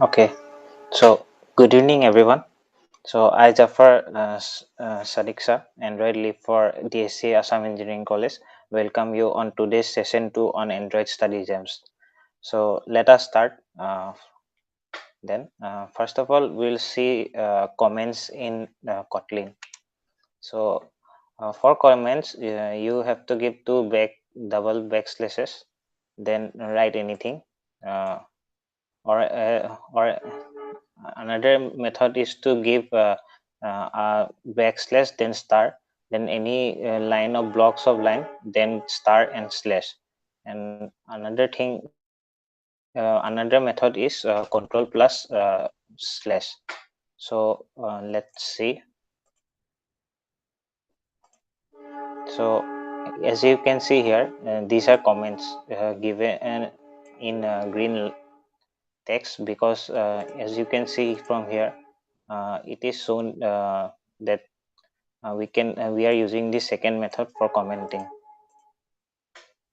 Okay, so good evening, everyone. So I Jafar Sadiq Android lead for DSC Assam Engineering College. Welcome you on today's session 2 on Android study gems. So let us start. Then first of all, we'll see comments in Kotlin. So for comments, you have to give two double backslashes, then write anything. Uh, or another method is to give a backslash then star, then any line of blocks of line, then star and slash. And another method is control plus slash. So let's see. So as you can see here, these are comments given in green text, because as you can see from here, it is shown that we are using the second method for commenting.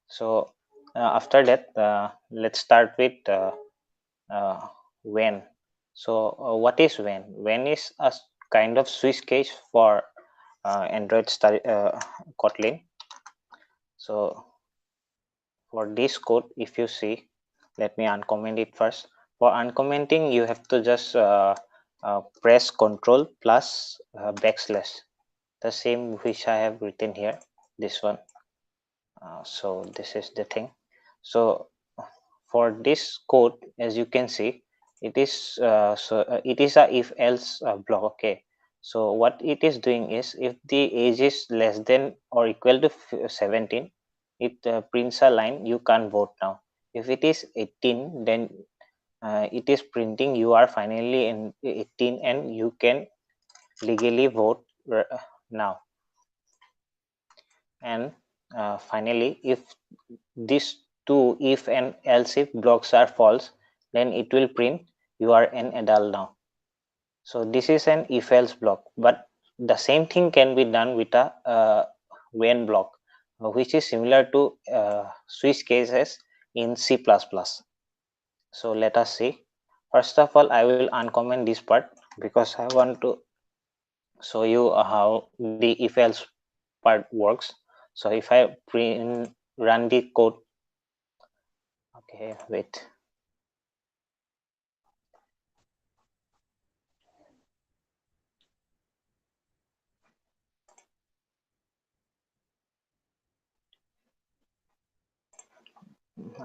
So after that, let's start with when. So what is when is a kind of switch case for Android Kotlin. So for this code, if you see, let me uncomment it first. For uncommenting, you have to just press Control plus backslash, the same which I have written here, this one. So this is the thing. So for this code, as you can see, it is it is a if else block. Okay, so what it is doing is, if the age is less than or equal to 17, it prints a line, you can't vote now. If it is 18, then it is printing you are finally in 18 and you can legally vote now. And finally, if these two if and else if blocks are false, then it will print you are an adult now. So this is an if else block, but the same thing can be done with a when block, which is similar to switch cases in C++. So let us see. First of all, I will uncomment this part because I want to show you how the if else part works. So if I run the code, okay, wait.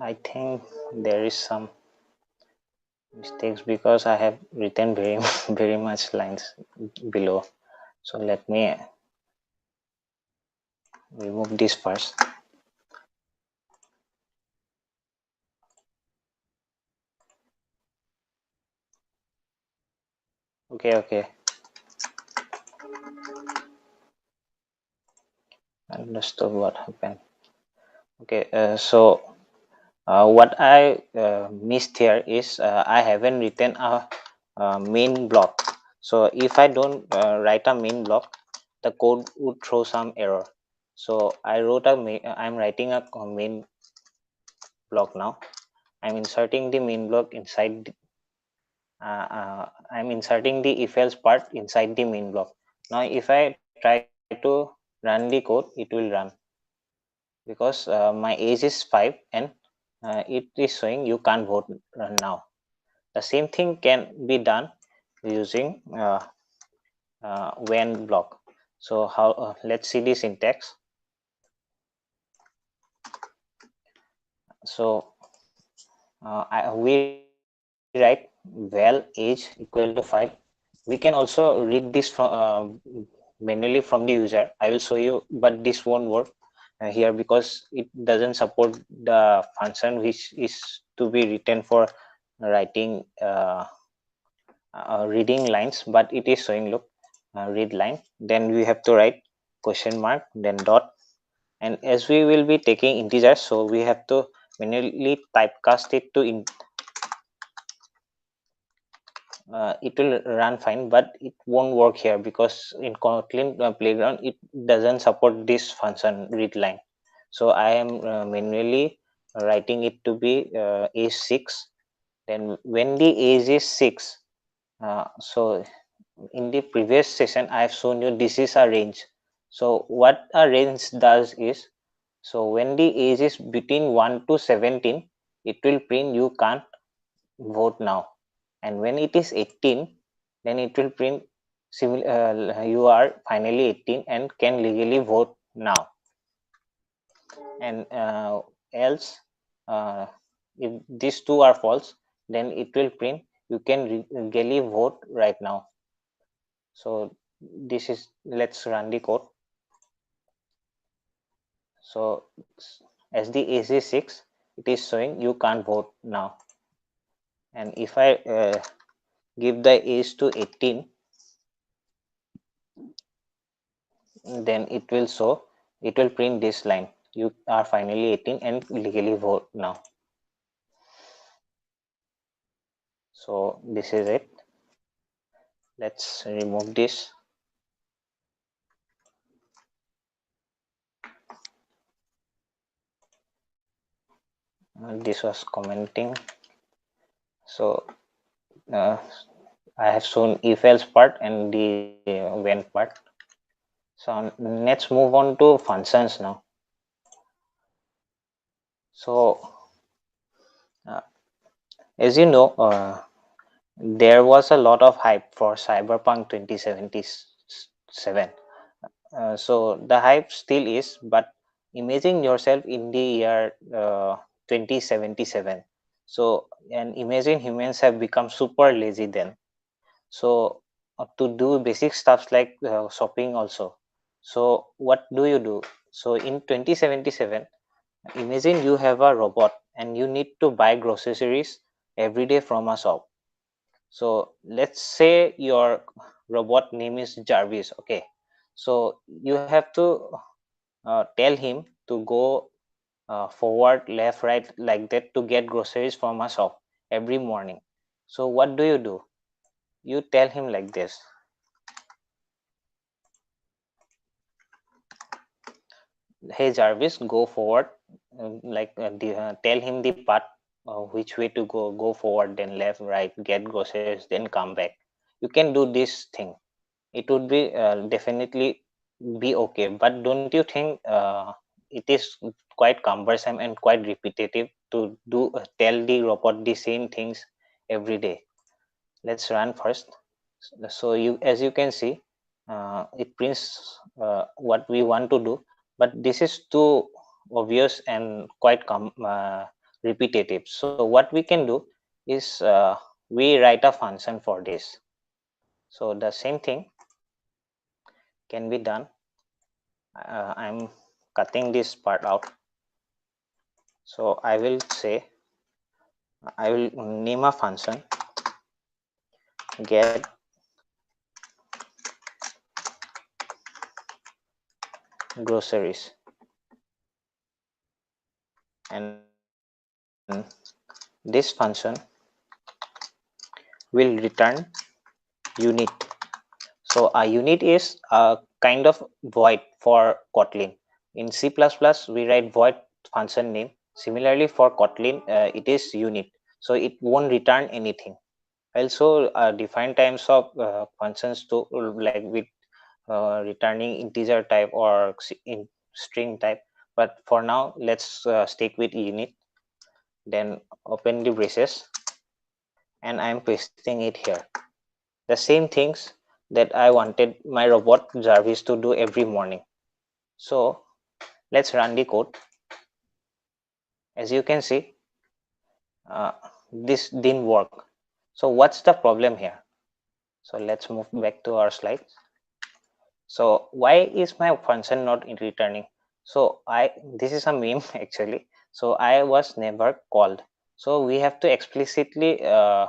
I think there is some mistakes because I have written very very much lines below. So let me remove this first. Okay, understood what happened. Okay, so what I missed here is I haven't written a main block. So if I don't write a main block, the code would throw some error. So I'm writing a main block now. I'm inserting the main block inside. I'm inserting the if else part inside the main block. Now if I try to run the code, it will run, because my age is 5 and it is showing you can't vote now. The same thing can be done using when block. So how let's see the syntax. So we write val age equal to 5. We can also read this from manually from the user. I will show you, but this won't work here because it doesn't support the function which is to be written for writing reading lines, but it is showing, look, read line, then we have to write question mark, then dot. And as we will be taking integers, so we have to manually typecast it to it will run fine, but it won't work here because in Kotlin playground it doesn't support this function read line. So I am manually writing it to be a6, Then when the age is 6, so in the previous session I have shown you this is a range. So what a range does is, so when the age is between 1 to 17, it will print you can't vote now, and when it is 18, then it will print you are finally 18 and can legally vote now. And else, if these two are false, then it will print you can legally vote right now. So this is, let's run the code. So as the age is 6, it is showing you can't vote now. And if I give the age to 18, then it will show, it will print this line, you are finally 18 and legally vote now. So this is it. Let's remove this. This was commenting. So I have shown if else part and the when part. So let's move on to functions now. So as you know, there was a lot of hype for Cyberpunk 2077. So the hype still is, but imagine yourself in the year 2077. So, and imagine humans have become super lazy then. So to do basic stuffs like shopping also. So what do you do? So in 2077, imagine you have a robot and you need to buy groceries every day from a shop. So let's say your robot name is Jarvis. Okay, so you have to tell him to go forward, left, right, like that to get groceries from a shop every morning. So what do? You tell him like this: hey Jarvis, go forward. Tell him the path, which way to go forward, then left, right, get groceries, then come back. You can do this thing. It would be definitely be okay, but don't you think it is quite cumbersome and quite repetitive to do tell the robot the same things every day? Let's run first. So you, as you can see, it prints what we want to do, but this is too obvious and quite repetitive. So what we can do is we write a function for this. So the same thing can be done. I'm cutting this part out. So I will say, I will name a function get groceries, and this function will return unit. So a unit is a kind of void for Kotlin. In C++, we write void function name. Similarly for Kotlin, it is unit. So it won't return anything. Also, define types of functions to like with returning integer type or in string type. But for now, let's stick with unit. Then open the braces, and I'm pasting it here. The same things that I wanted my robot Jarvis to do every morning. So let's run the code. As you can see, this didn't work. So what's the problem here? So let's move back to our slides. So why is my function not returning? So this is a meme actually. So I was never called. So we have to explicitly uh,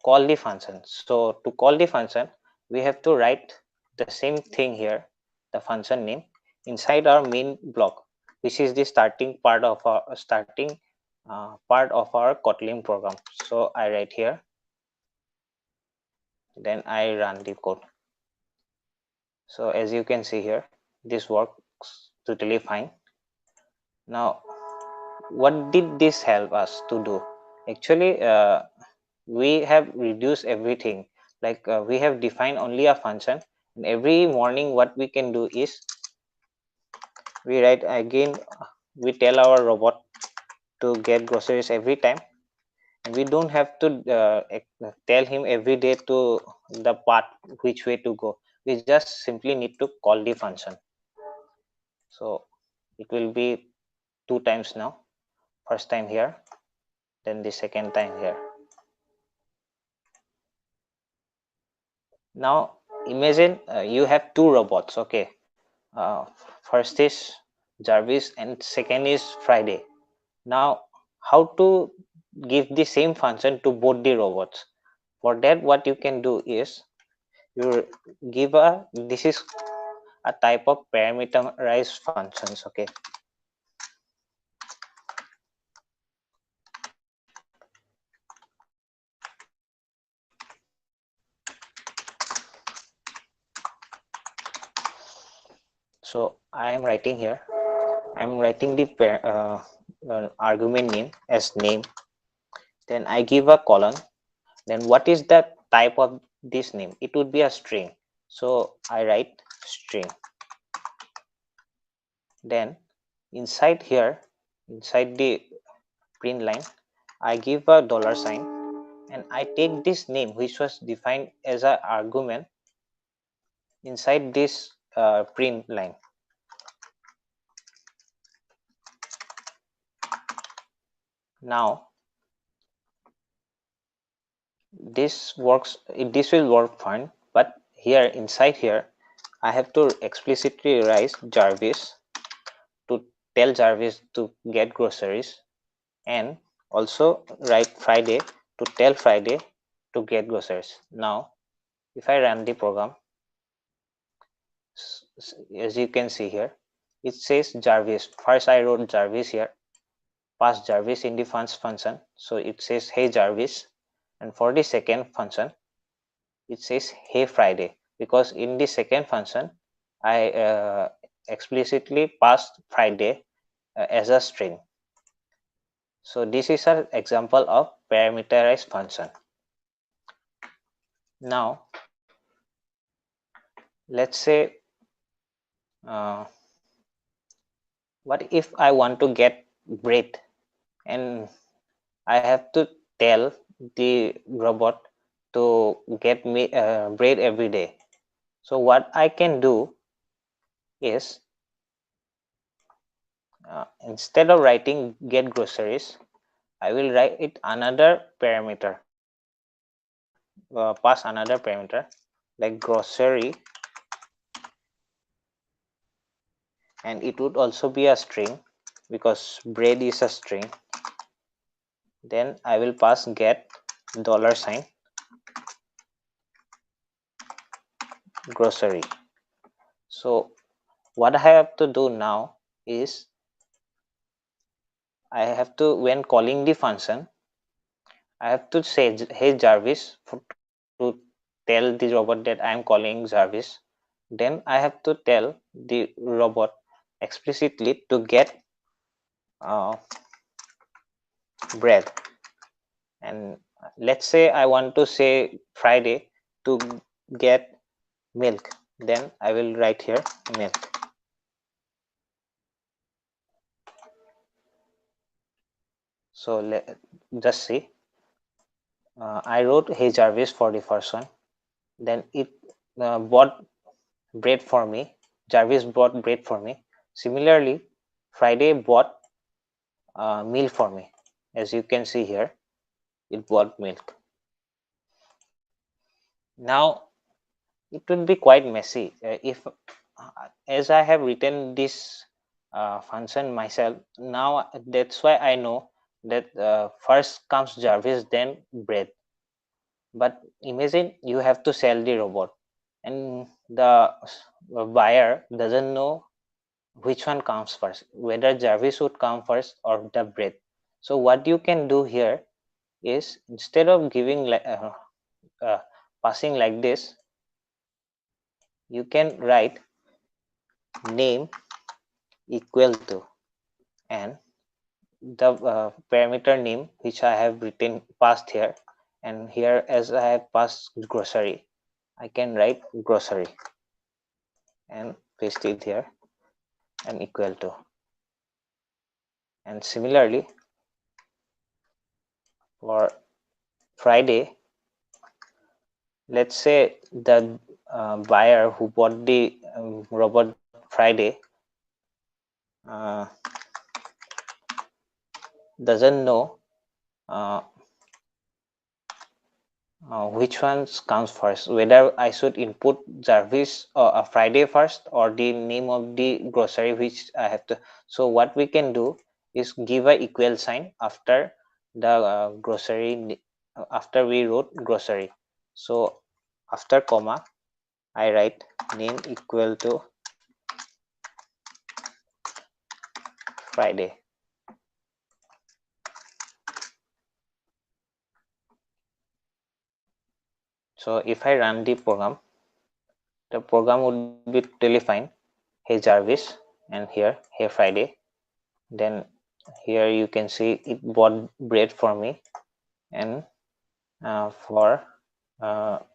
call the function. So to call the function, we have to write the same thing here, the function name, inside our main block, which is the starting part of our Kotlin program. So I write here, then I run the code. So as you can see here, this works totally fine. Now what did this help us to do? Actually, we have reduced everything. Like we have defined only a function, and every morning what we can do is we write again, we tell our robot to get groceries every time, and we don't have to tell him every day to the path which way to go. We just simply need to call the function. So it will be 2 times now, first time here, then the second time here. Now imagine you have two robots. Okay, first is Jarvis and second is Friday. Now how to give the same function to both the robots? For that, what you can do is you give a, this is a type of parameterized functions. Okay, so I am writing here, I'm writing the argument name as name, then I give a colon, then what is the type of this name? It would be a string, so I write string. Then inside here, inside the print line, I give a dollar sign, and I take this name which was defined as an argument inside this print line. Now this works, this will work fine, but here inside here I have to explicitly write Jarvis to tell Jarvis to get groceries, and also write Friday to tell Friday to get groceries. Now if I run the program, as you can see here, it says Jarvis. First I wrote Jarvis here, pass Jarvis in the first function, so it says hey Jarvis, and for the second function it says hey Friday, because in the second function I explicitly passed Friday as a string. So this is an example of parameterized function. Now let's say uh, what if I want to get bread, and I have to tell the robot to get me bread every day. So what I can do is instead of writing get groceries, I will write it another parameter, pass another parameter like grocery, and it would also be a string because bread is a string. Then I will pass get dollar sign grocery. So what I have to do now is I have to, when calling the function, I have to say hey Jarvis to tell the robot that I am calling Jarvis. Then I have to tell the robot explicitly to get uh, bread. And let's say I want to say Friday to get milk. Then I will write here milk. So just see. I wrote hey Jarvis for the first one. Then it bought bread for me. Jarvis bought bread for me. Similarly, Friday bought milk for me. As you can see here, it bought milk. Now it would be quite messy if as I have written this function myself. Now that's why I know that first comes Jarvis, then bread. But imagine you have to sell the robot, and the buyer doesn't know which one comes first, whether Jarvis would come first or the bread. So what you can do here is instead of giving uh, passing like this, you can write name equal to, and the parameter name which I have written passed here, and here as I have passed grocery, I can write grocery and paste it here and equal to. And similarly for Friday, let's say the buyer who bought the robot Friday uh, doesn't know uh, which ones comes first, whether I should input Jarvis or Friday first or the name of the grocery which I have to. So what we can do is give a equal sign after the grocery, after we wrote grocery. So after comma I write name equal to Friday. So if I run the program would be totally fine. Hey Jarvis, and here hey Friday. Then here you can see it bought bread for me, and for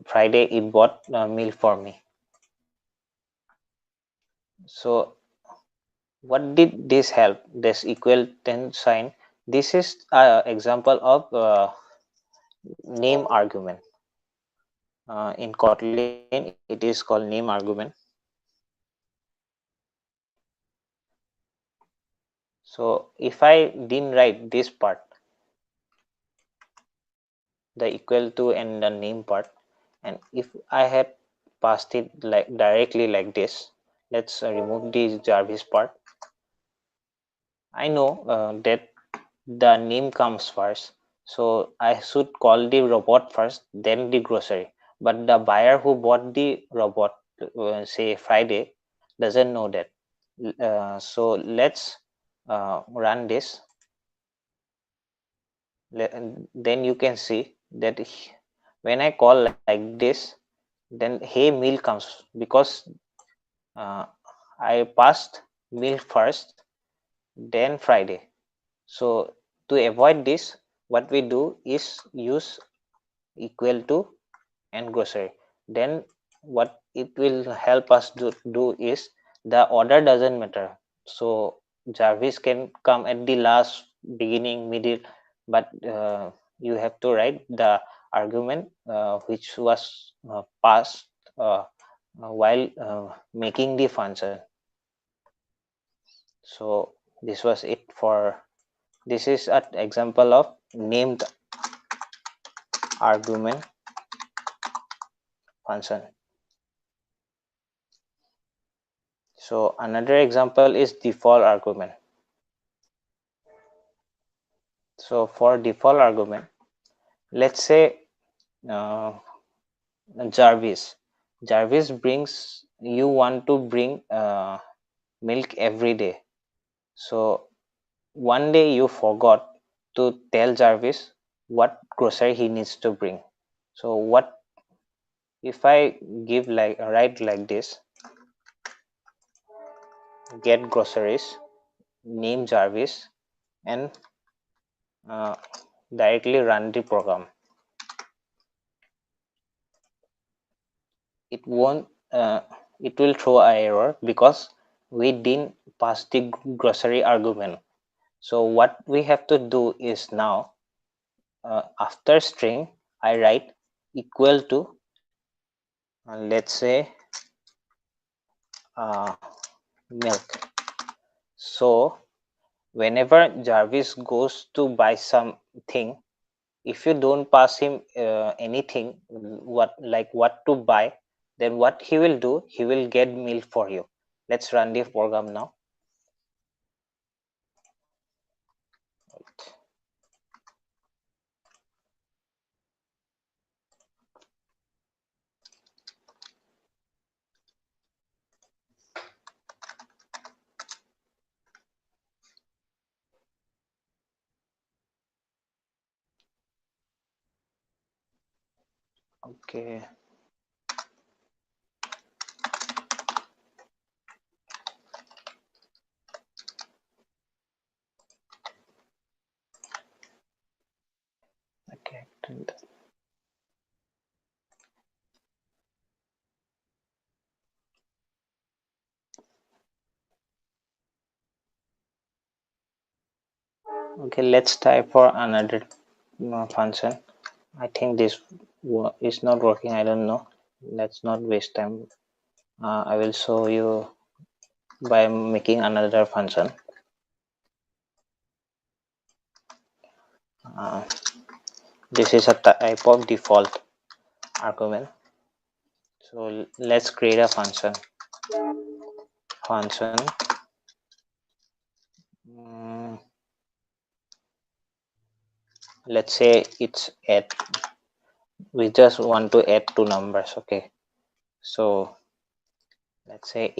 Friday it bought meal for me. So what did this help? This equal then sign. This is example of name argument. In Kotlin it is called name argument. So if I didn't write this part, the equal to and the name part, and if I had passed it like directly like this, let's remove the Jarvis part. I know that the name comes first, so I should call the robot first, then the grocery. But the buyer who bought the robot, say Friday, doesn't know that. So let's run this. Then you can see that when I call like this, then hey meal comes because uh, I passed meal first, then Friday. So to avoid this, what we do is use equal to and grocery. Then what it will help us do is the order doesn't matter. So Jarvis can come at the last, beginning, middle, but you have to write the argument which was passed while making the function. So this was it for this is an example of named argument function. So another example is default argument. So for default argument, let's say uh, Jarvis. Jarvis brings, you want to bring milk every day. So one day you forgot to tell Jarvis what grocery he needs to bring. So what if I give like write like this, get groceries, name Jarvis, and uh, directly run the program. It won't it will throw an error because we didn't pass the grocery argument. So what we have to do is now after string I write equal to let's say uh, milk. So whenever Jarvis goes to buy something, if you don't pass him anything what to buy, then what he will do, he will get milk for you. Let's run the program now. Okay, Okay, let's try for another function. I think this is not working. I don't know. Let's not waste time. I will show you by making another function. Uh, this is a type of default argument. So let's create a function. Function. Let's say it's add. We just want to add two numbers. Okay. So let's say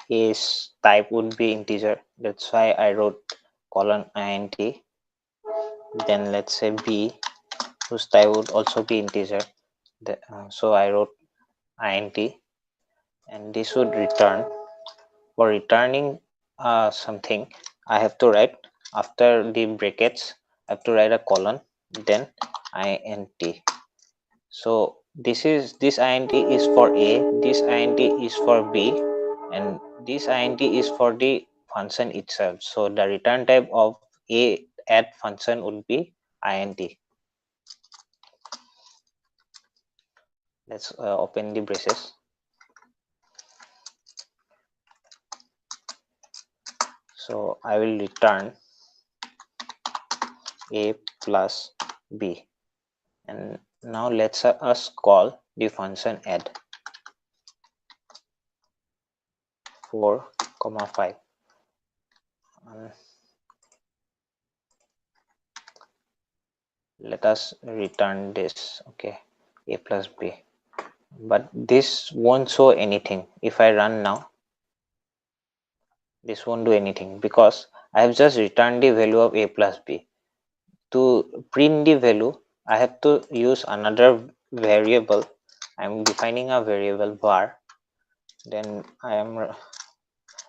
A's type would be integer. That's why I wrote :int. Then let's say B, whose type would also be integer. So I wrote int, and this would return. For returning something, I have to write after the brackets. I have to write a colon, then int. So this int is for A, this int is for B, and this int is for the function itself. So the return type of A add function would be int. Let's open the braces. So I will return A plus B, and now let's us call the function add 4, 5. Let us return this. Okay, A plus B, but this won't show anything. If I run now, this won't do anything because I have just returned the value of A plus B. To print the value, I have to use another variable. I'm defining a variable var. Then I am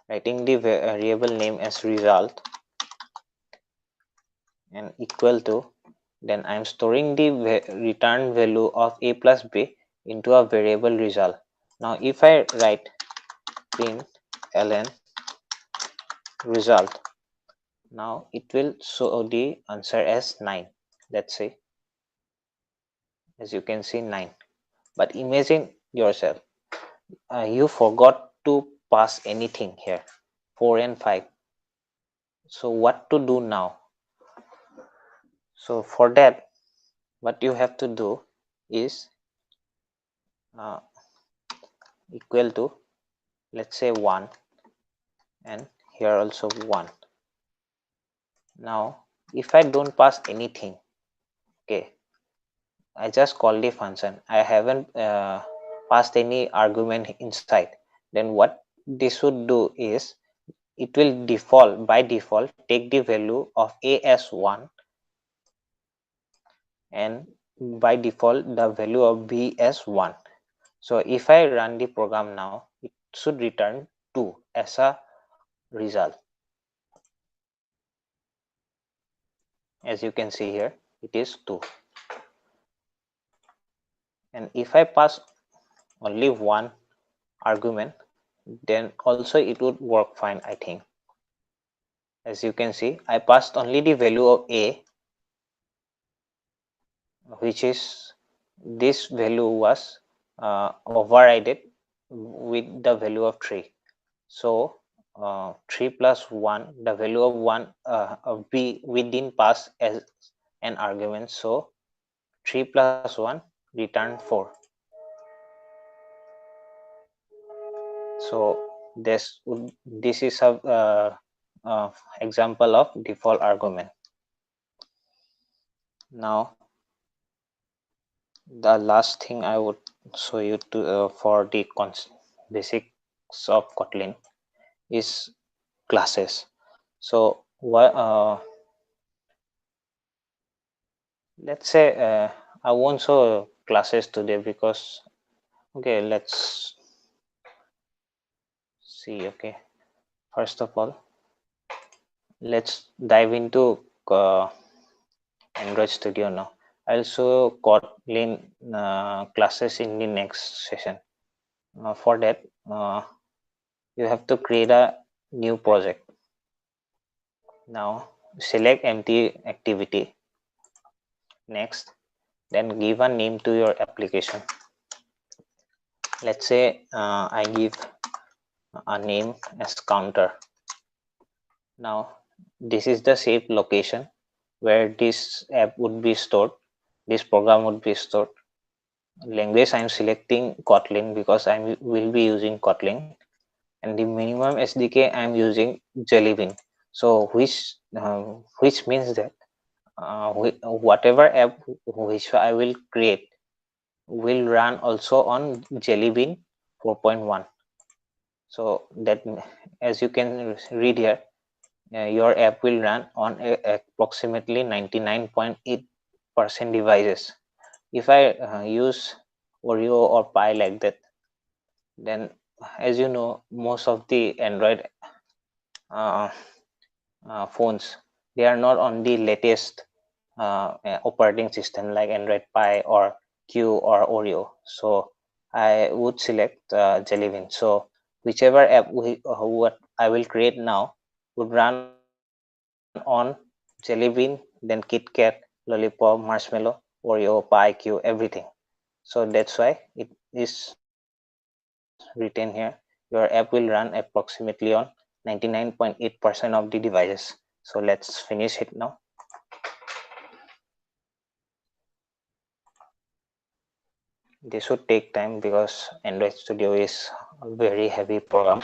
writing the variable name as result and equal to. Then I'm storing the return value of A plus B into a variable result. Now if I write print ln result, now it will show the answer as 9. Let's say, as you can see, 9. But imagine yourself, you forgot to pass anything here, 4 and 5. So what to do now? So for that, what you have to do is equal to, let's say, 1, and here also 1. Now if I don't pass anything, okay, I just call the function, I haven't passed any argument inside, then what this would do is it will by default take the value of A as 1, and by default the value of B as 1. So if I run the program now, it should return 2 as a result. As you can see here, it is 2. And if I pass only one argument, then also it would work fine, I think. As you can see, I passed only the value of A, which is this value was overridden with the value of 3. So 3 plus 1, the value of 1 of B, we didn't pass as an argument. So 3 plus 1 return 4. So this is a example of default argument. Now the last thing I would show you to for the basics of Kotlin is classes. So let's say I won't show classes today because, okay, let's see. Okay, first of all, let's dive into Android Studio now. I'll show Kotlin classes in the next session. For that, you have to create a new project. Now select empty activity. Next, then give a name to your application. Let's say I give a name as counter. Now this is the safe location where this app would be stored, this program would be stored. Language I'm selecting Kotlin because I will be using Kotlin, and the minimum SDK I'm using Jellybean. So which means that whatever app which I will create will run also on Jellybean 4.1. So that, as you can read here, your app will run on approximately 99.8% devices. If I use Oreo or Pi like that, then as you know, most of the Android uh, phones, they are not on the latest operating system like Android Pie or Q or Oreo. So I would select Jellybean. So whichever app what I will create now would run on Jellybean, then KitKat, Lollipop, Marshmallow, Oreo, Pie, Q, everything. So that's why it is written here. Your app will run approximately on 99.8% of the devices. So let's finish it now. This would take time because Android Studio is a very heavy program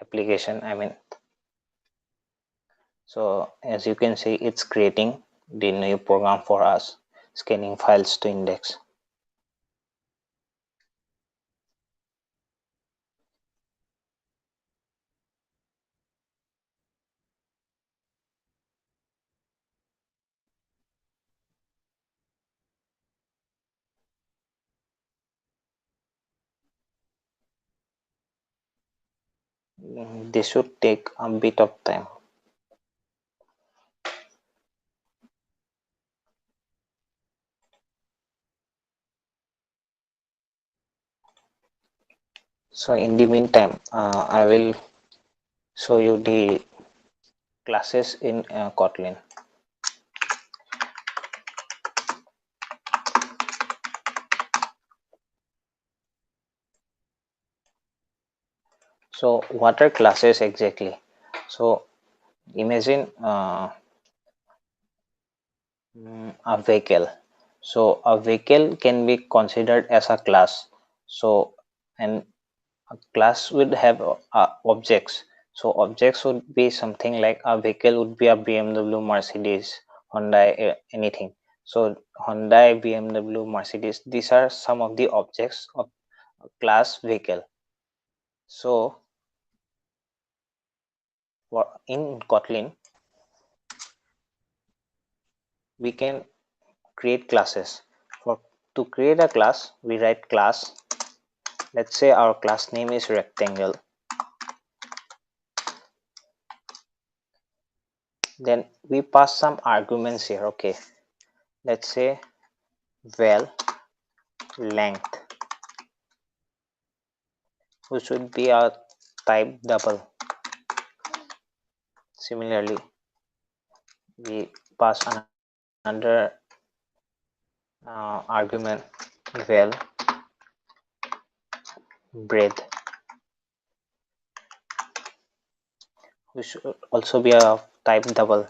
application. So as you can see, it's creating the new program for us, scanning files to index. This should take a bit of time. So in the meantime, I will show you the classes in Kotlin. So what are classes exactly? So imagine a vehicle. So a vehicle can be considered as a class. So and a class would have objects. So objects would be something like a vehicle would be a BMW, Mercedes, Hyundai, anything. So Hyundai, BMW, Mercedes, these are some of the objects of class vehicle. So in Kotlin, we can create classes. For to create a class, we write class. Let's say our class name is rectangle. Then we pass some arguments here. Okay, let's say val length, which would be a type double. Similarly, we pass another argument val breadth, which should also be a type double.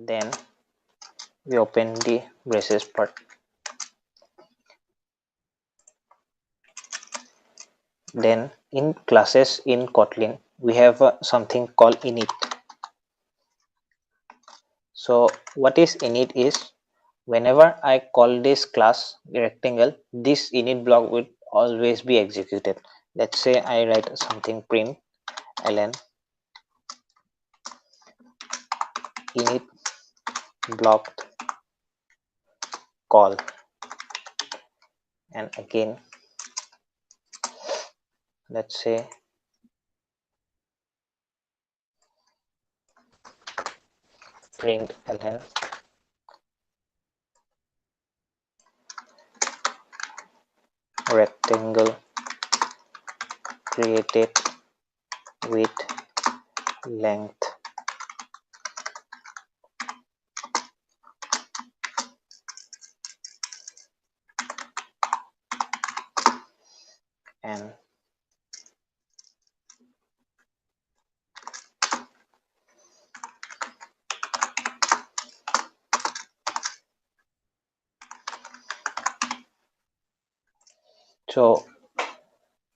Then we open the braces part. Then in classes in Kotlin, we have something called init. So what is init is, whenever I call this class rectangle, this init block will always be executed. Let's say I write something print ln init blocked call, and again let's say println rectangle created with length and so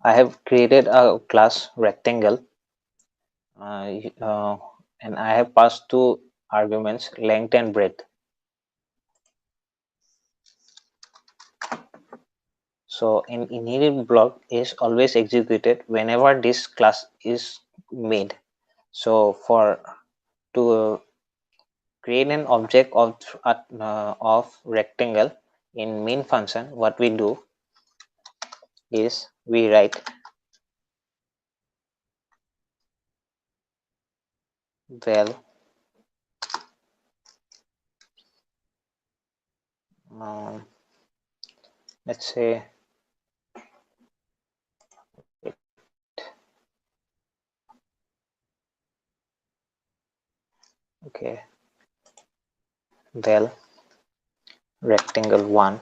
I have created a class rectangle uh, uh, and I have passed two arguments, length and breadth. So an init block is always executed whenever this class is made. So for to create an object of rectangle in main function, what we do is we write val um, let's say okay val rectangle 1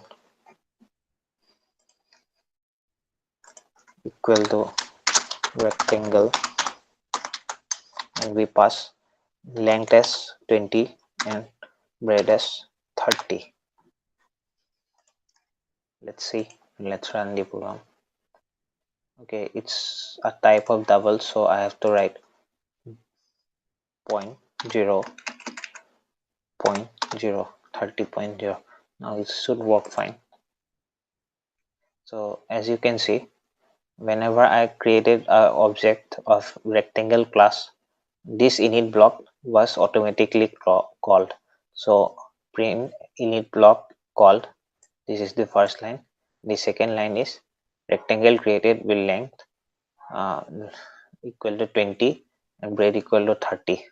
equal to rectangle and we pass length as 20 and breadth as 30. Let's see, let's run the program. Okay, it's a type of double, so I have to write 0.0 0.0 30.0. Now it should work fine. So as you can see, whenever I created an object of rectangle class, this init block was automatically called. So print init block called. This is the first line. The second line is rectangle created with length uh, equal to 20 and breadth equal to 30.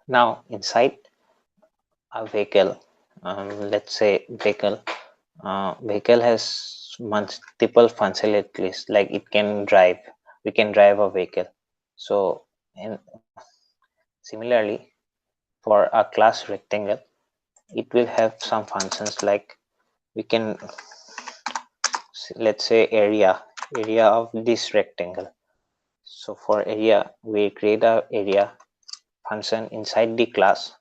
Now inside a vehicle, let's say vehicle has multiple functionalities, like it can drive, we can drive a vehicle. So and similarly for a class rectangle, it will have some functions like we can, let's say area of this rectangle. So for area we create a area function inside the class,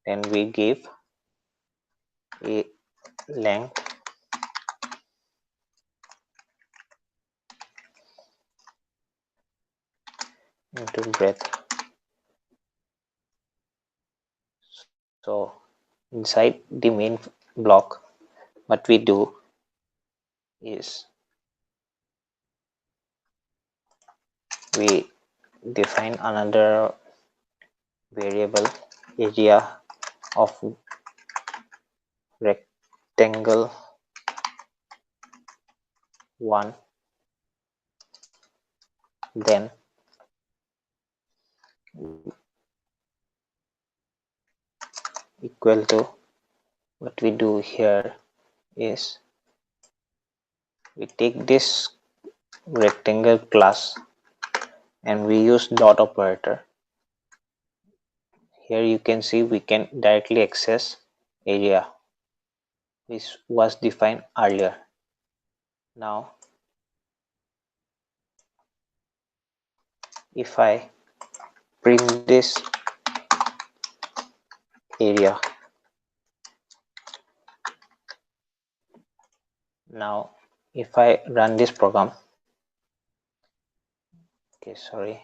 then we give a length into breadth. So inside the main block, what we do is we define another variable area of rectangle 1, then equal to, what we do here is we take this rectangle class and we use dot operator. Here you can see we can directly access area which was defined earlier. Now if I print this area, now if I run this program, okay, sorry,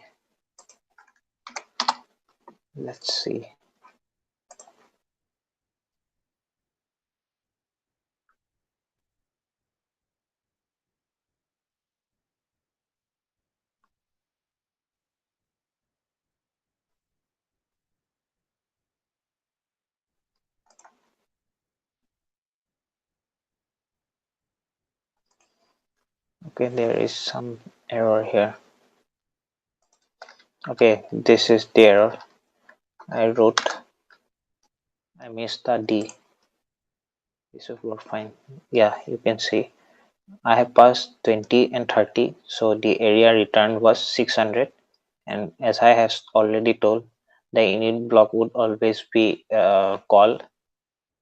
let's see. Okay, there is some error here. Okay, this is the error. I missed the D. This will work fine. Yeah, you can see I have passed 20 and 30, so the area returned was 600. And as I have already told, the init block would always be called.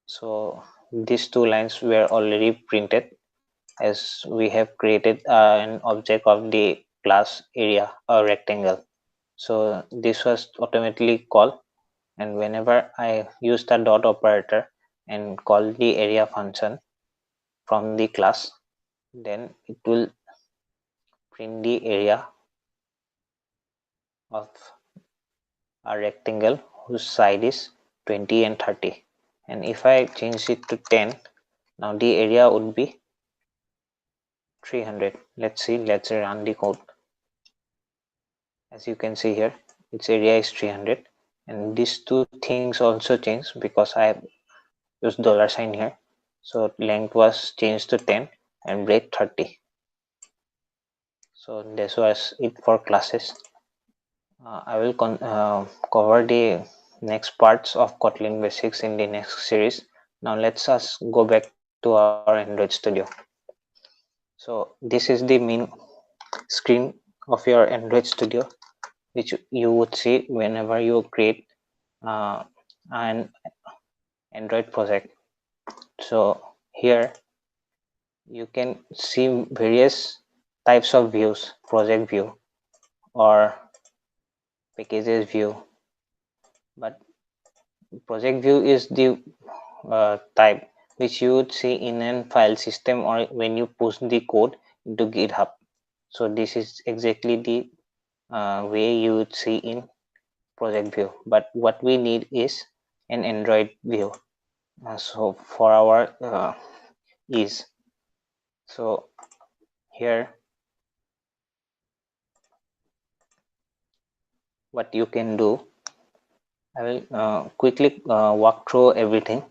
So these two lines were already printed as we have created an object of the class area, a rectangle. So this was automatically called, and whenever I use the dot operator and call the area function from the class, then it will print the area of a rectangle whose side is 20 and 30. And if I change it to 10, now the area would be 300. Let's see, let's run the code. As you can see here, its area is 300, and these two things also change because I used $sign here. So length was changed to 10 and breadth 30. So this was it for classes. I will cover the next parts of Kotlin basics in the next series. Now let's us go back to our Android Studio. So this is the main screen of your Android Studio, which you would see whenever you create an Android project. So here you can see various types of views: project view or packages view. But project view is the type which you would see in a file system or when you push the code into GitHub. So this is exactly the way you would see in project view, but what we need is an Android view. So for our ease, so here what you can do, I will quickly walk through everything.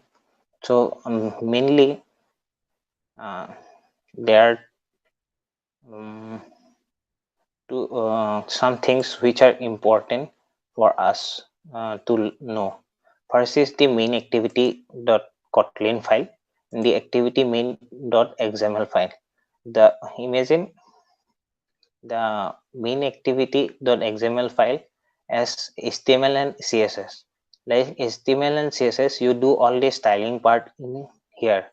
So mainly there are some things which are important for us to know. First is the main activity dot Kotlin file and the activity main dot XML file. The imagine the main activity dot XML file as HTML and CSS. Like HTML and CSS, you do all the styling part in here,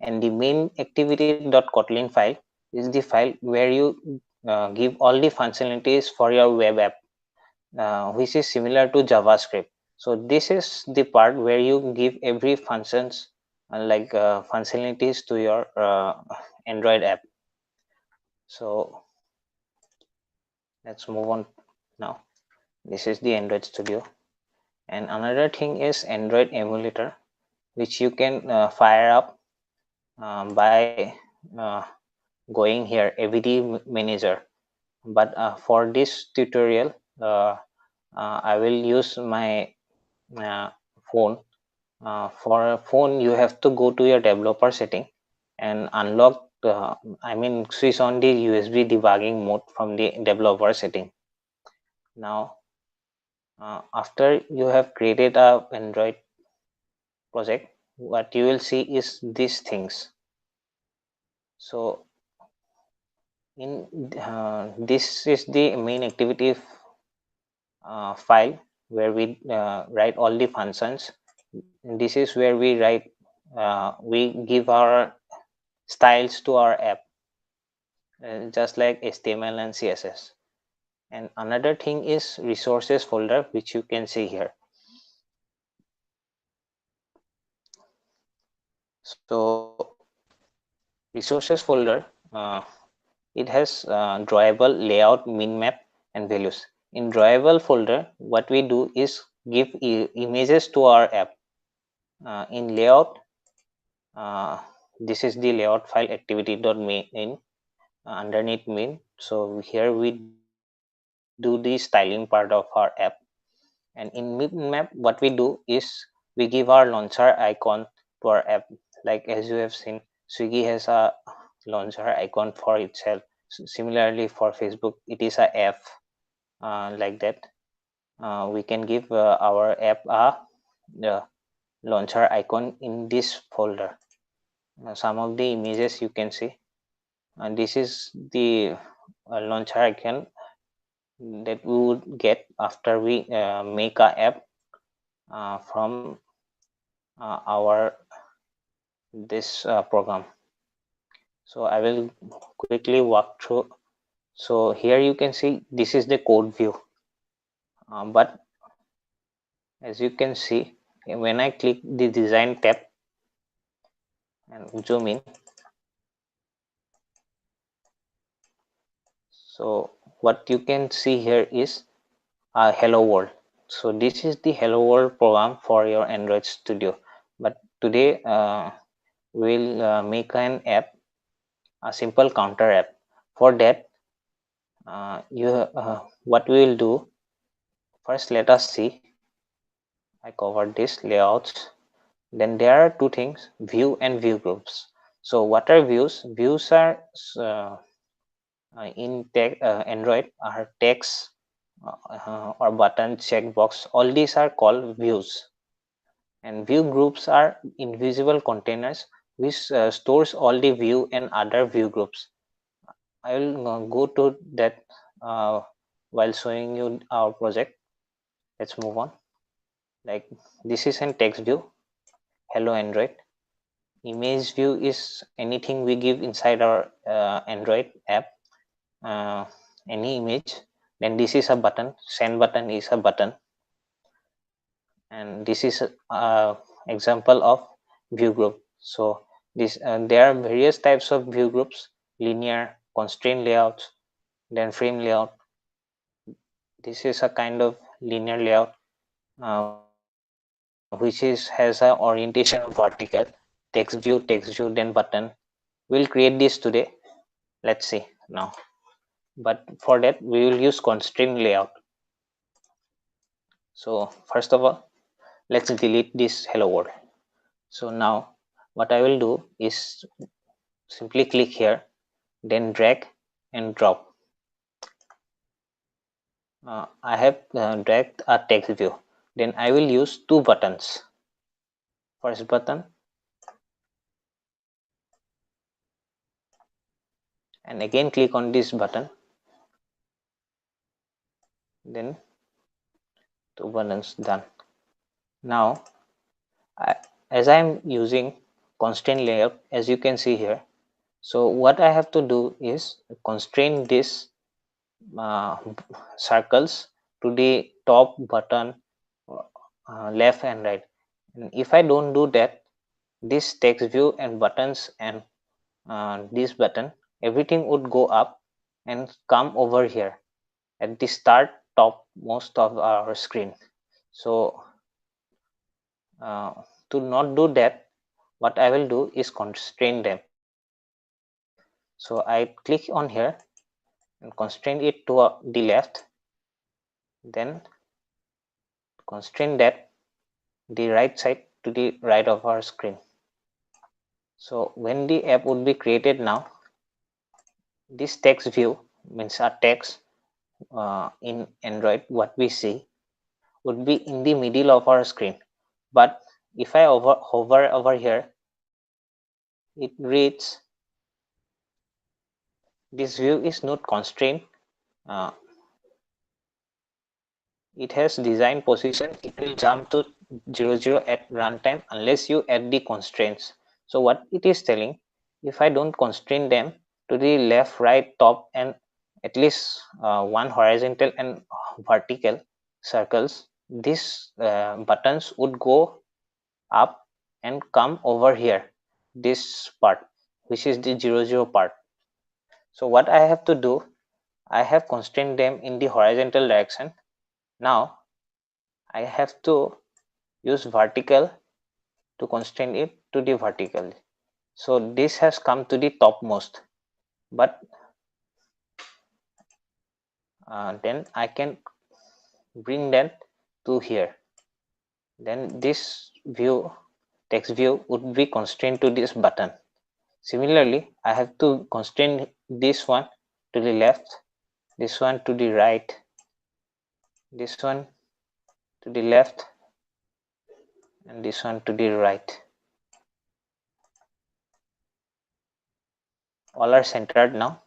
and the main activity dot Kotlin file is the file where you give all the functionalities for your web app, which is similar to JavaScript. So this is the part where you give every functions functionalities to your Android app. So let's move on now. This is the Android Studio, and another thing is Android emulator, which you can fire up by going here AVD manager. But for this tutorial I will use my uh, phone. For a phone you have to go to your developer setting and unlock switch on the USB debugging mode from the developer setting. Now after you have created a Android project, what you will see is these things. So in this is the main activity file where we write all the functions. This is where we give our styles to our app, just like HTML and CSS. And another thing is resources folder, which you can see here. So resources folder, it has drawable layout, min map and values. In drawable folder, what we do is give images to our app. In layout, this is the layout file activity.main underneath main. So here we do the styling part of our app. And in map, what we do is we give our launcher icon to our app. Like as you have seen, Swiggy has a launcher icon for itself. Similarly for Facebook, it is a F. like that. We can give our app the launcher icon in this folder. Some of the images you can see, and this is the launcher icon that we would get after we make a app from our this program. So I will quickly walk through. So here you can see this is the code view, but as you can see, when I click the design tab and zoom in, so what you can see here is a hello world. So this is the hello world program for your Android Studio, but today we'll make an app, a simple counter app. For that, what we will do first, let us see. I covered this layouts. Then there are two things, view and view groups. So what are views? Views are in Android are text or button, checkbox. All these are called views. And view groups are invisible containers which stores all the view and other view groups. I will go to that while showing you our project. Let's move on. Like this is an text view. Hello Android. Image view is anything we give inside our Android app, uh, any image. Then this is a button. Send button is a button, and this is a example of view group. So this there are various types of view groups: linear, constraint layouts, then frame layout. This is a kind of linear layout which is has a orientation of vertical. Text view, then button. We'll create this today. Let's see now. But for that we will use constraint layout. So first of all, let's delete this hello world. So now what I will do is simply click here, then drag and drop. I have dragged a text view. Then I will use two buttons. First button and again click on this button. Then two buttons, done. Now as I am using constraint layout, as you can see here, so what I have to do is constrain this circles to the top button, left and right. And if I don't do that, this text view and buttons and this button, everything would go up and come over here at the start top most of our screen. So to not do that, what I will do is constrain them. So I click on here and constrain it to the left, then constrain that the right side to the right of our screen. So when the app would be created now, this text view means a text in Android, what we see would be in the middle of our screen. But if I hover over here, it reads this view is not constrained. Uh, it has design position. It will jump to 00 at runtime unless you add the constraints. So what it is telling, if I don't constrain them to the left, right, top, and at least one horizontal and vertical circles, these buttons would go up and come over here, this part, which is the 00 part. So what I have to do, I have constrained them in the horizontal direction. Now I have to use vertical to constrain it to the vertical. So this has come to the topmost, but then I can bring that to here. Then this view, text view, would be constrained to this button. Similarly, I have to constrain this one to the left, this one to the right, this one to the left, and this one to the right. All are centered now,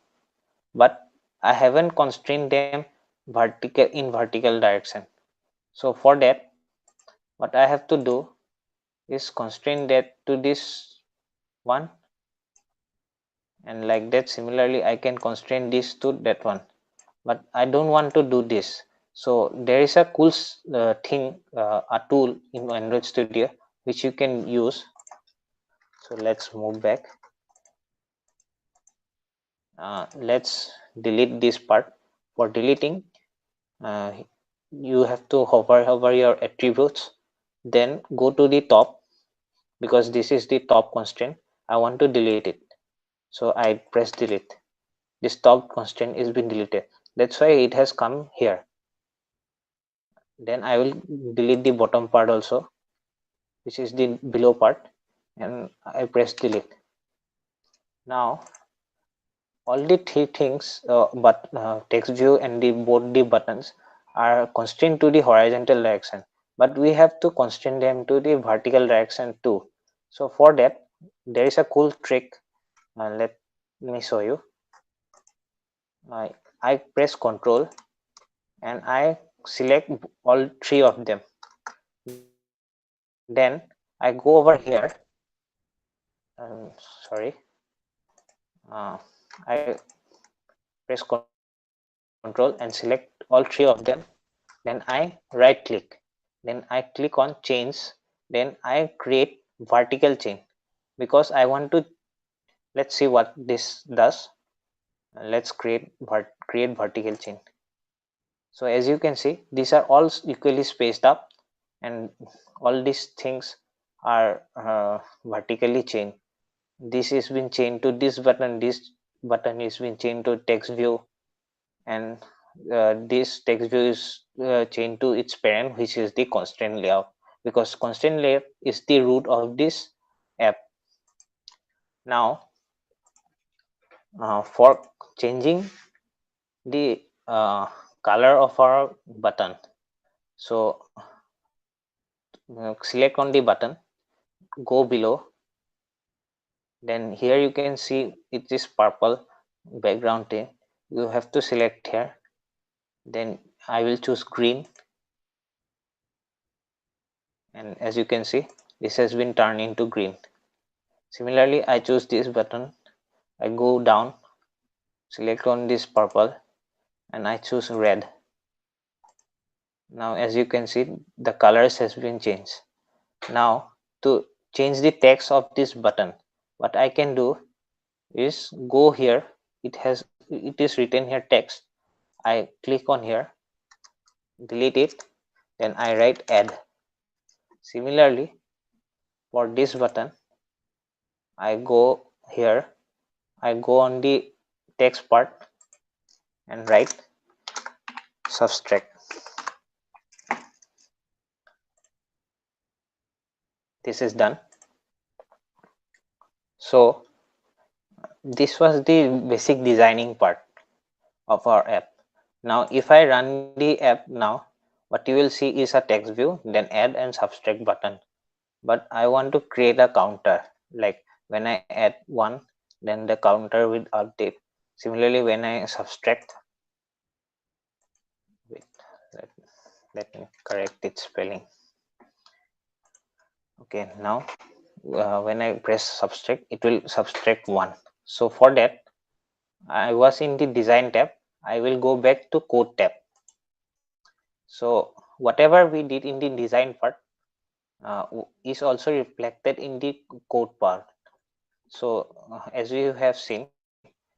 but I haven't constrained them vertical direction. So for that, what I have to do is constrain that to this one, and like that similarly I can constrain this to that one, but I don't want to do this. So there is a cool thing, a tool in Android Studio which you can use. So let's move back. Let's delete this part. For deleting, you have to hover over your attributes, then go to the top, because this is the top constraint. I want to delete it, so I press delete. This top constraint is been deleted. That's why it has come here. Then I will delete the bottom part also, which is the below part, and I press delete. Now all the three things, but text view and the both the buttons are constrained to the horizontal direction, but we have to constrain them to the vertical direction too. So for that, there is a cool trick. Let me show you. I press Control and I select all three of them. Then I go over here. Sorry. I press Control and select all three of them. Then I right click. Then I click on Chains. Then I create vertical chain, because I want to. Let's see what this does. Let's create vertical chain. So as you can see, these are all equally spaced up, and all these things are vertically chained. This is been chained to this button is been chained to text view, and this text view is chained to its parent, which is the constraint layout, because constraint layout is the root of this app. Now for changing the color of our button, so select on the button, go below, then here you can see it is purple background thing. You have to select here, then I will choose green, and as you can see, this has been turned into green. Similarly, I choose this button, I go down, select on this purple, and I choose red. Now as you can see, the colors has been changed. Now to change the text of this button, what I can do is go here. It is written here text. I click on here, delete it, then I write add. Similarly, for this button, I go here, I go on the text part and write subtract. This is done. So this was the basic designing part of our app. Now if I run the app now, what you will see is a text view, then add and subtract button. But I want to create a counter, like when I add 1, then the counter will update. Similarly, when I subtract, wait, let me correct its spelling. Okay, now when I press subtract, it will subtract 1. So for that, I was in the design tab, I will go back to code tab. So whatever we did in the design part is also reflected in the code part. So as you have seen,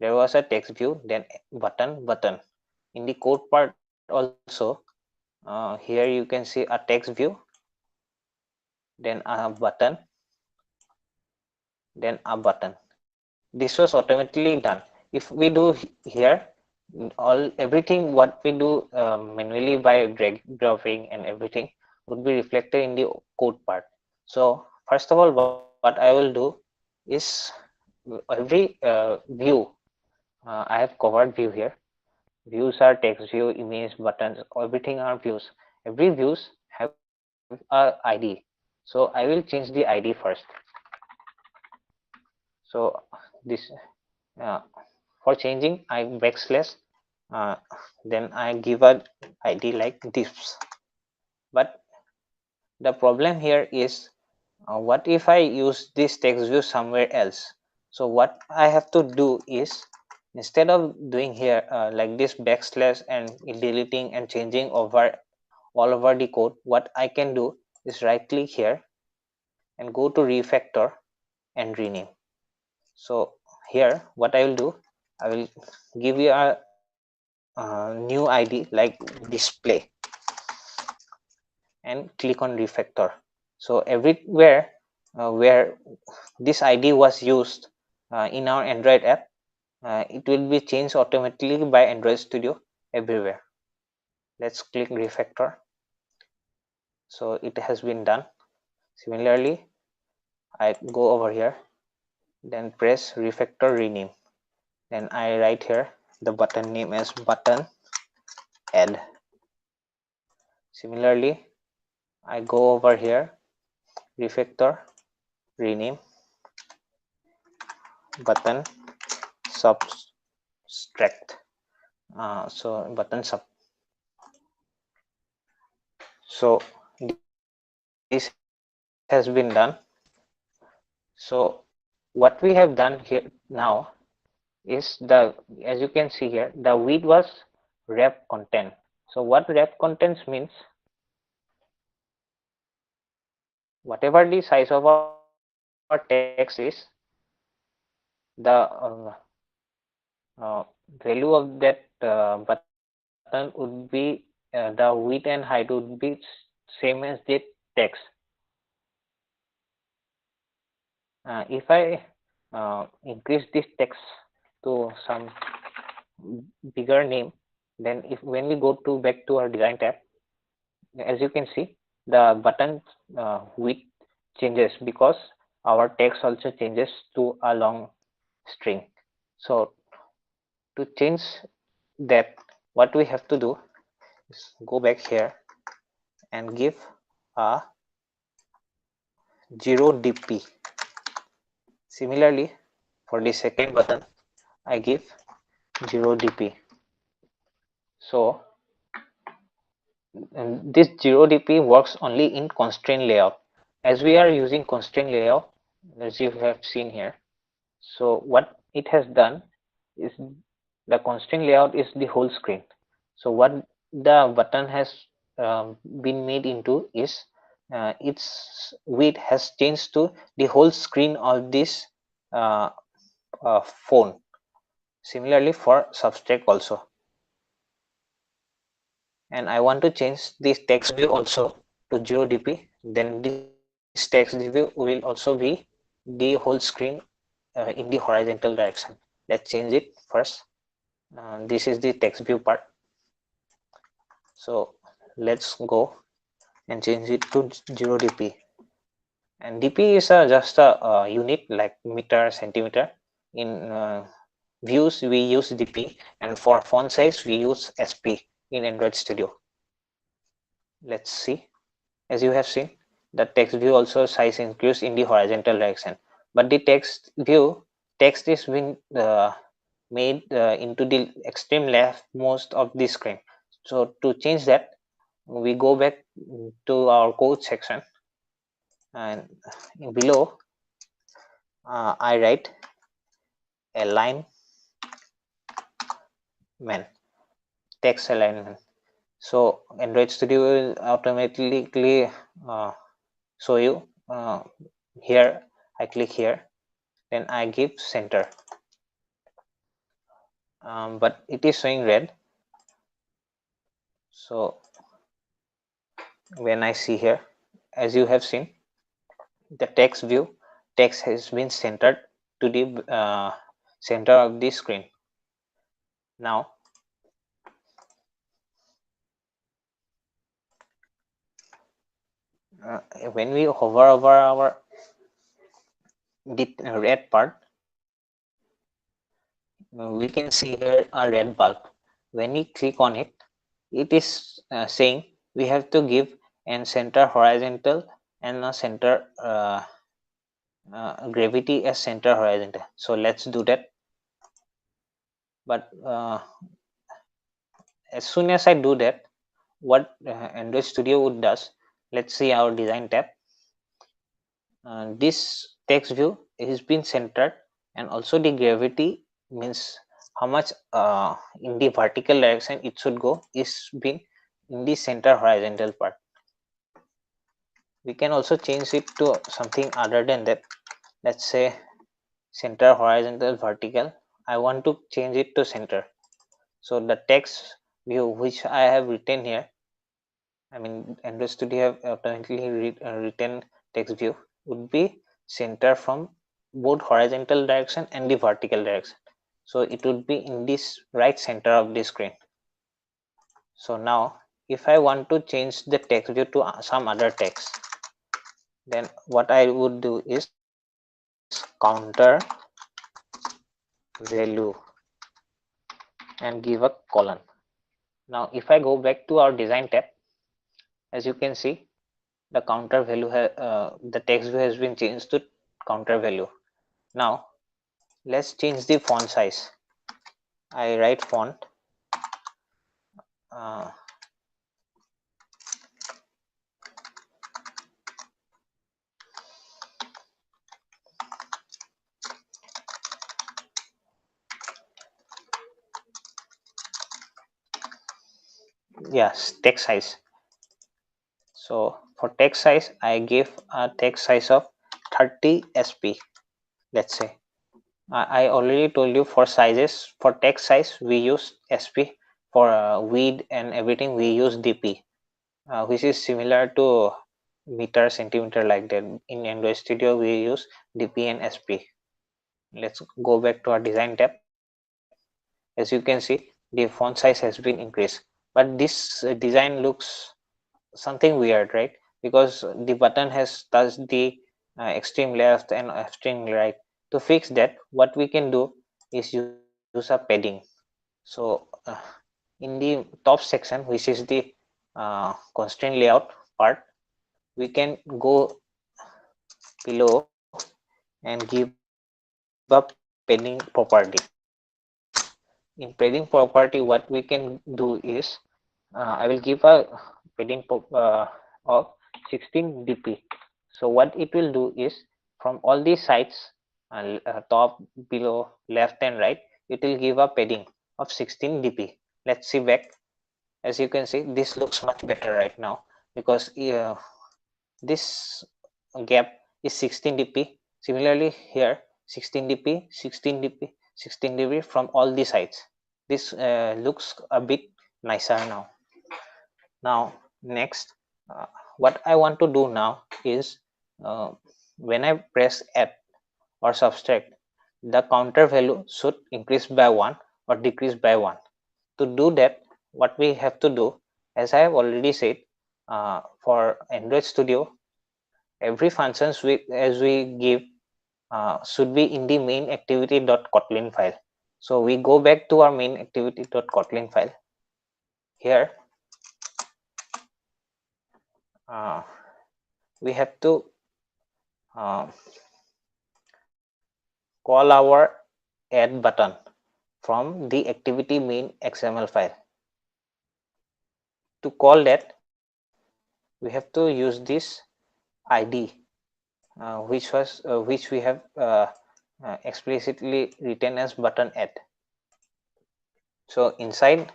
there was a text view, then button. In the code part also, here you can see a text view, then a button, then a button. This was automatically done. If we do here, everything what we do manually by drag dropping and everything would be reflected in the code part. So first of all, what I will do is every view, I have covered view here. views are text view, image, buttons, everything are views. Every views have a ID. So I will change the ID first. So this for changing I backslash, uh, then I give a ID like this. But the problem here is, what if I use this text view somewhere else? So what I have to do is, instead of doing here like this backslash and deleting and changing over all over the code, what I can do is right click here and go to refactor and rename. So here what I will do, I will give you a new ID like display and click on refactor. So everywhere where this ID was used in our Android app, it will be changed automatically by Android Studio everywhere. Let's click refactor. So it has been done. Similarly, I go over here, then press refactor rename. Then I write here the button name as button add. Similarly, I go over here, refactor rename button subtract. So button sub. So this has been done. So what we have done here now is, as you can see here, the width was wrap content. So what wrap contents means, whatever the size of our text is, the value of that button would be, the width and height would be same as the text. If I increase this text to some bigger name, then if when we go to back to our design tab, as you can see, the button width changes because our text also changes to a long string. So to change that, what we have to do is go back here and give a 0dp. Similarly, for the second button, I give 0dp. So this 0dp works only in constraint layout. As we are using constraint layout, as you have seen here, so what it has done is, the constraint layout is the whole screen. So what the button has been made into is, its width has changed to the whole screen of this uh, phone. Similarly for subtract also, and I want to change this text view also to 0dp, then this text view will also be the whole screen in the horizontal direction. Let's change it first. This is the text view part. So let's go and change it to 0dp. And dp is just a unit like meter, centimeter. In views we use dp, and for font size we use sp in Android Studio. Let's see. As you have seen, the text view also size increased in the horizontal direction, but the text view text is being made into the extreme left most of the screen. So to change that, we go back to our code section, and below I write alignment, text alignment. So Android Studio will automatically show you here. I click here, then I give center, but it is showing red. So when I see here, as you have seen, the text view text has been centered to the center of the screen. Now when we hover over our the red part, we can see here a red bulb. when you click on it, it is saying we have to give an center horizontal and a center gravity as center horizontal. So let's do that. But as soon as I do that, what Android Studio would does, let's see our design tab. This text view is been centered, and also the gravity means how much in the vertical direction it should go is been in the center horizontal part. We can also change it to something other than that. Let's say center horizontal vertical. I want to change it to center. So the text view which I have written here, I mean Android Studio have automatically written text view would be center from both horizontal direction and the vertical direction. So it would be in this right center of the screen. So now if I want to change the text view to some other text, then what I would do is counter value and give a colon. Now if I go back to our design tab, as you can see, the counter value the text view has been changed to counter value. Now let's change the font size. I write font uh, yes, text size. So for text size I give a text size of 30 sp. Let's say I already told you for sizes, for text size we use sp, for width and everything we use dp, which is similar to meter centimeter like that. In Android Studio we use dp and sp. Let's go back to our design tab. As you can see, the font size has been increased, but this design looks something weird, right? Because the button has touched the extreme left and extreme right. To fix that, what we can do is use a padding. So in the top section, which is the constraint layout part, we can go below and give a padding property. In padding property, what we can do is I will give a padding of 16 dp. So what it will do is from all these sides, top, below, left and right, it will give a padding of 16 dp. Let's see back. As you can see, this looks much better right now because this gap is 16 dp. Similarly here 16 dp, 16 dp, 16 dp from all the sides. This looks a bit nicer now. Now next, uh, what I want to do now is uh, when I press add or subtract, the counter value should increase by 1 or decrease by 1. To do that, what we have to do, as I have already said, for Android Studio, every functions as we give should be in the main activity.kotlin file. So we go back to our main activity.kotlin file. Here uh, we have to uh, call our add button from the activity main XML file. To call that, we have to use this ID, which we have explicitly written as button add. So inside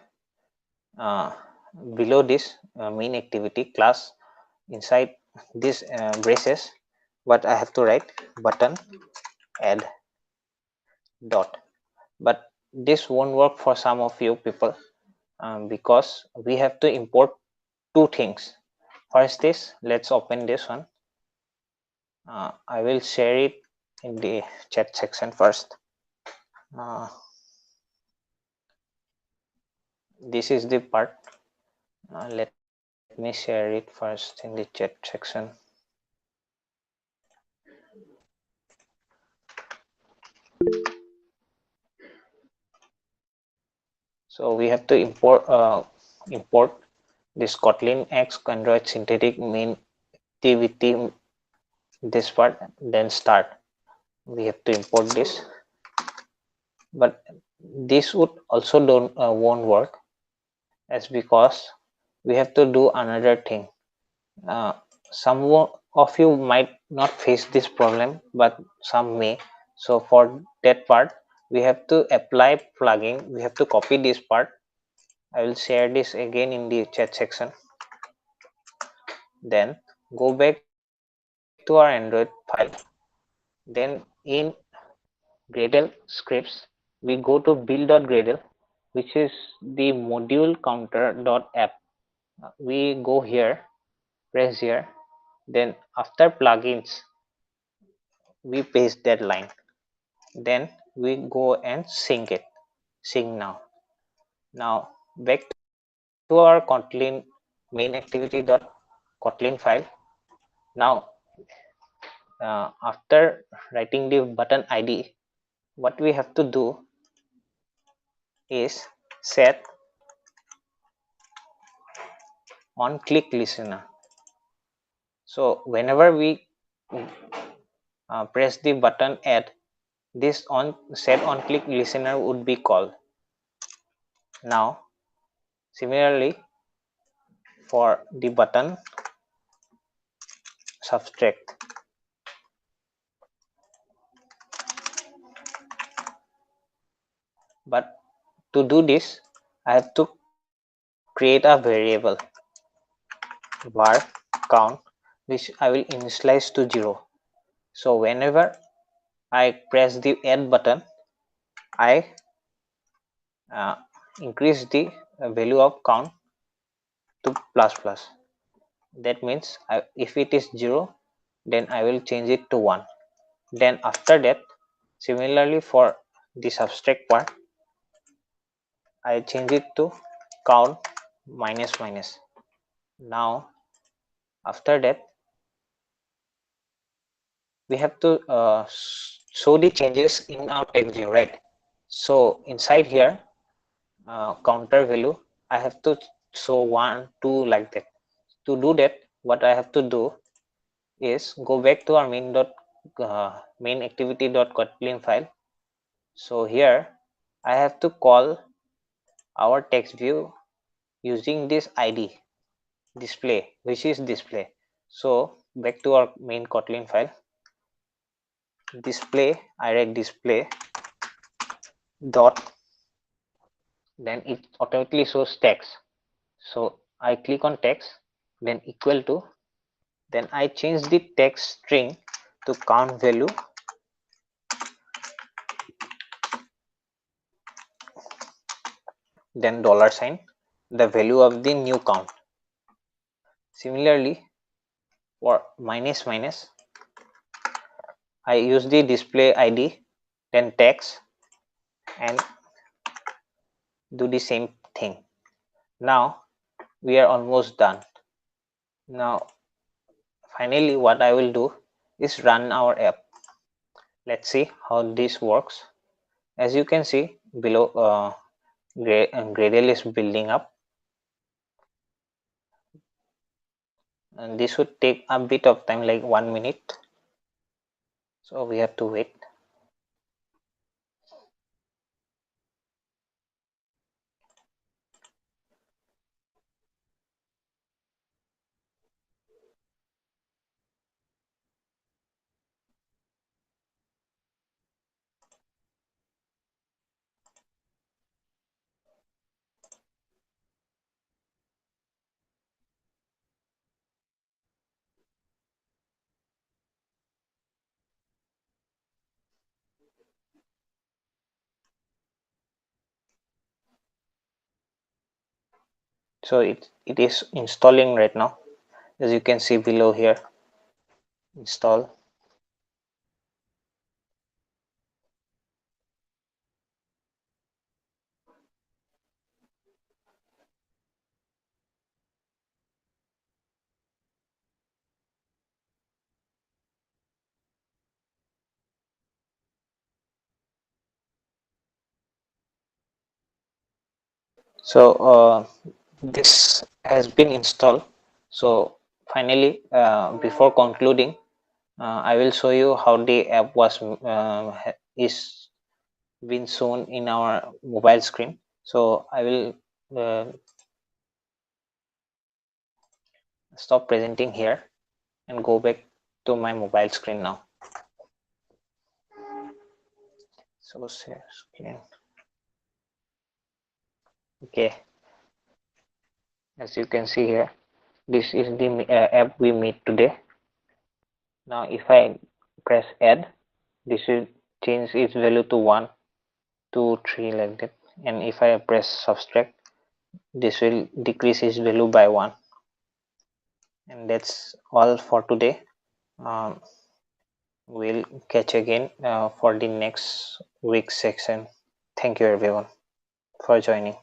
uh, below this main activity class, inside this braces, what I have to write, button add dot. But this won't work for some of you people because we have to import two things. First is, let's open this one. I will share it in the chat section first. This is the part. Let me share it first in the chat section. So we have to import this Kotlin X Android synthetic main activity, this part, then start. We have to import this, but this would also don't won't work, as because we have to do another thing. uh, some of you might not face this problem, but some may. So for that part, we have to apply plugin. We have to copy this part. I will share this again in the chat section. Then go back to our Android file. Then in Gradle scripts, we go to build.gradle, which is the module counter.app. We go here, press here, then after plugins, we paste that line. Then we go and sync it. Sync now. Now back to our Kotlin main activity.kotlin file. Now after writing the button ID, what we have to do is set on click listener. So whenever we press the button add, this on set on click listener would be called. Now similarly for the button subtract, but to do this I have to create a variable var count, which I will initialize to 0. So whenever I press the add button, I uh, increase the value of count to plus plus. That means if it is 0, then I will change it to 1. Then after that, similarly for the subtract part, I change it to count minus minus. Now after that, we have to show the changes in our text view, right? So inside here, counter value, I have to show 1 2 like that. To do that, what I have to do is go back to our main activity.kotlin file. So here I have to call our text view using this id display, which is display. So back to our main Kotlin file, display direct display dot, then it automatically shows text. So I click on text, then equal to, then I change the text string to count value, then dollar sign, the value of the new count. Similarly for minus minus, I use the display id, then text, and do the same thing. Now we are almost done. Now finally what I will do is run our app. Let's see how this works. As you can see below, Gradle is building up, and this would take a bit of time, like 1 minute. So we have to wait. So it is installing right now, as you can see below here. Install. So this has been installed. So finally, before concluding, I will show you how the app was is been shown in our mobile screen. So I will stop presenting here and go back to my mobile screen now. So share screen. Okay, as you can see here, this is the app we made today. Now if I press add, this will change its value to 1, 2, 3 like that, and if I press subtract, this will decrease its value by 1. And that's all for today. We'll catch again for the next week section. Thank you everyone for joining.